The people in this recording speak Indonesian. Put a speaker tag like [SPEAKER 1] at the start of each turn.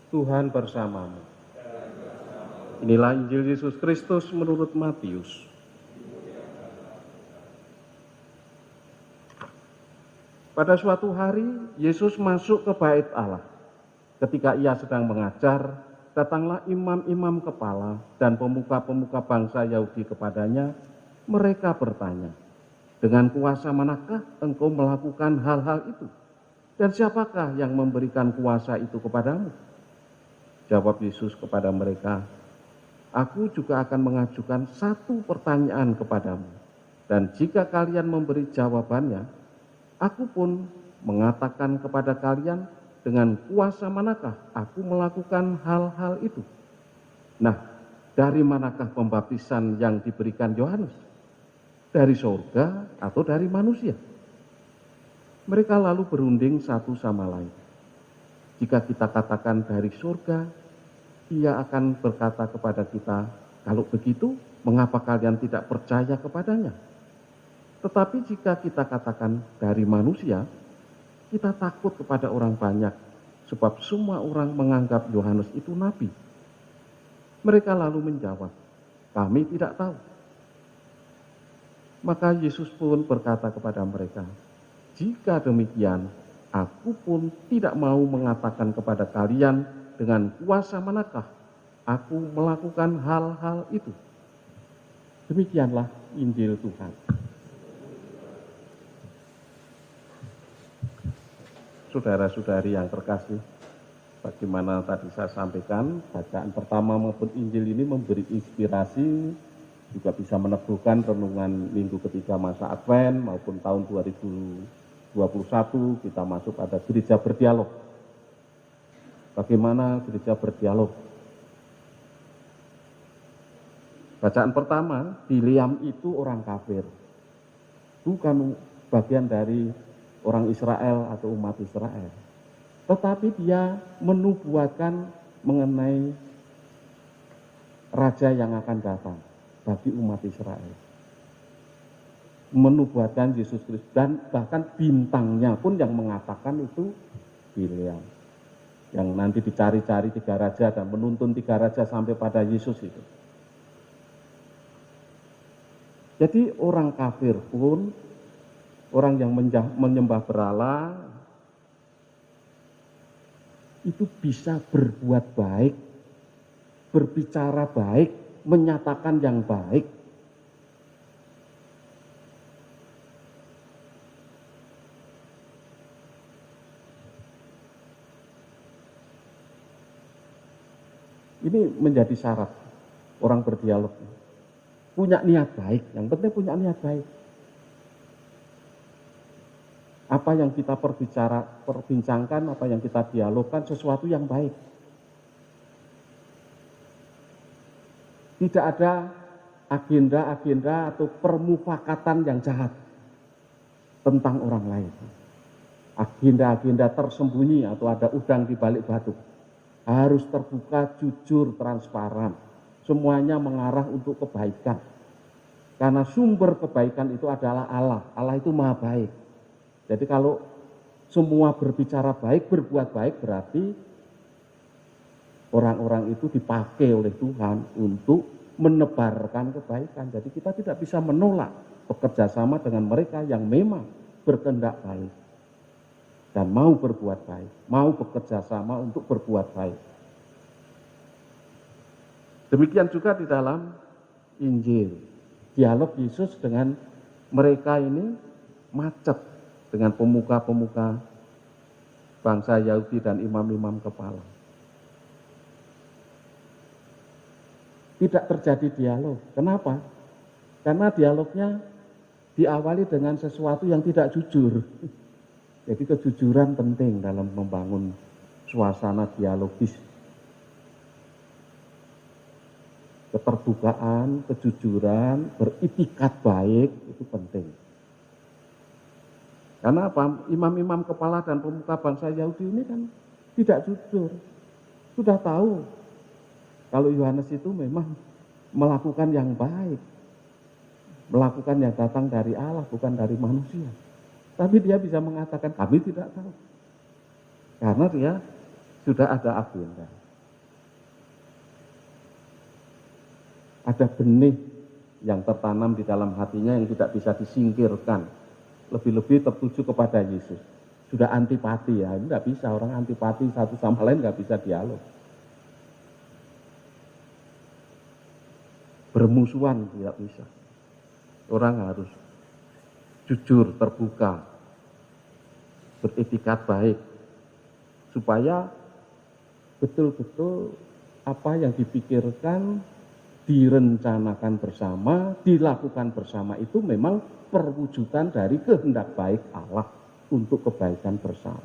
[SPEAKER 1] Tuhan bersamamu. Inilah Injil Yesus Kristus menurut Matius. Pada suatu hari, Yesus masuk ke bait Allah. Ketika ia sedang mengajar, datanglah imam-imam kepala dan pemuka-pemuka bangsa Yahudi kepadanya. Mereka bertanya, dengan kuasa manakah engkau melakukan hal-hal itu? Dan siapakah yang memberikan kuasa itu kepadamu? Jawab Yesus kepada mereka, aku juga akan mengajukan satu pertanyaan kepadamu. Dan jika kalian memberi jawabannya, aku pun mengatakan kepada kalian dengan kuasa manakah aku melakukan hal-hal itu. Nah, dari manakah pembaptisan yang diberikan Yohanes? Dari sorga atau dari manusia? Mereka lalu berunding satu sama lain. Jika kita katakan dari surga, ia akan berkata kepada kita, kalau begitu, mengapa kalian tidak percaya kepadanya? Tetapi jika kita katakan dari manusia, kita takut kepada orang banyak, sebab semua orang menganggap Yohanes itu nabi. Mereka lalu menjawab, kami tidak tahu. Maka Yesus pun berkata kepada mereka, jika demikian, aku pun tidak mau mengatakan kepada kalian dengan kuasa manakah aku melakukan hal-hal itu. Demikianlah Injil Tuhan. Saudara-saudari yang terkasih, bagaimana tadi saya sampaikan, bacaan pertama maupun Injil ini memberi inspirasi, juga bisa meneguhkan renungan minggu ketiga masa Advent maupun tahun 2021 kita masuk pada gereja berdialog. Bagaimana gereja berdialog? Bacaan pertama, Bileam itu orang kafir, bukan bagian dari orang Israel atau umat Israel, tetapi dia menubuatkan mengenai raja yang akan datang bagi umat Israel, menubuatkan Yesus Kristus, dan bahkan bintangnya pun yang mengatakan itu Bileam, yang nanti dicari-cari 3 raja dan menuntun 3 raja sampai pada Yesus itu. Jadi orang kafir pun, orang yang menyembah berhala, itu bisa berbuat baik, berbicara baik, menyatakan yang baik. Ini menjadi syarat orang berdialog. Punya niat baik, yang penting punya niat baik. Apa yang kita perbincangkan, apa yang kita dialogkan, sesuatu yang baik. Tidak ada agenda-agenda atau permufakatan yang jahat tentang orang lain. Agenda-agenda tersembunyi atau ada udang di balik batu. Harus terbuka, jujur, transparan. Semuanya mengarah untuk kebaikan. Karena sumber kebaikan itu adalah Allah. Allah itu maha baik. Jadi kalau semua berbicara baik, berbuat baik, berarti orang-orang itu dipakai oleh Tuhan untuk menebarkan kebaikan. Jadi kita tidak bisa menolak bekerja sama dengan mereka yang memang berkehendak baik dan mau berbuat baik, mau bekerja sama untuk berbuat baik. Demikian juga di dalam Injil, dialog Yesus dengan mereka ini macet dengan pemuka-pemuka bangsa Yahudi dan imam-imam kepala. Tidak terjadi dialog. Kenapa? Karena dialognya diawali dengan sesuatu yang tidak jujur. Jadi kejujuran penting dalam membangun suasana dialogis. Keterbukaan, kejujuran, beritikat baik itu penting. Karena apa? Imam-imam kepala dan pemuka bangsa Yahudi ini kan tidak jujur. Sudah tahu kalau Yohanes itu memang melakukan yang baik. Melakukan yang datang dari Allah, bukan dari manusia. Tapi dia bisa mengatakan, kami tidak tahu. Karena dia Sudah ada agenda. Ada benih yang tertanam di dalam hatinya yang tidak bisa disingkirkan. Lebih-lebih tertuju kepada Yesus. Sudah antipati ya, ini tidak bisa, orang antipati satu sama lain nggak bisa dialog. Bermusuhan tidak bisa. Orang harus jujur, terbuka, beretikat baik, supaya betul-betul apa yang dipikirkan, direncanakan bersama, dilakukan bersama itu memang perwujudan dari kehendak baik Allah untuk kebaikan bersama.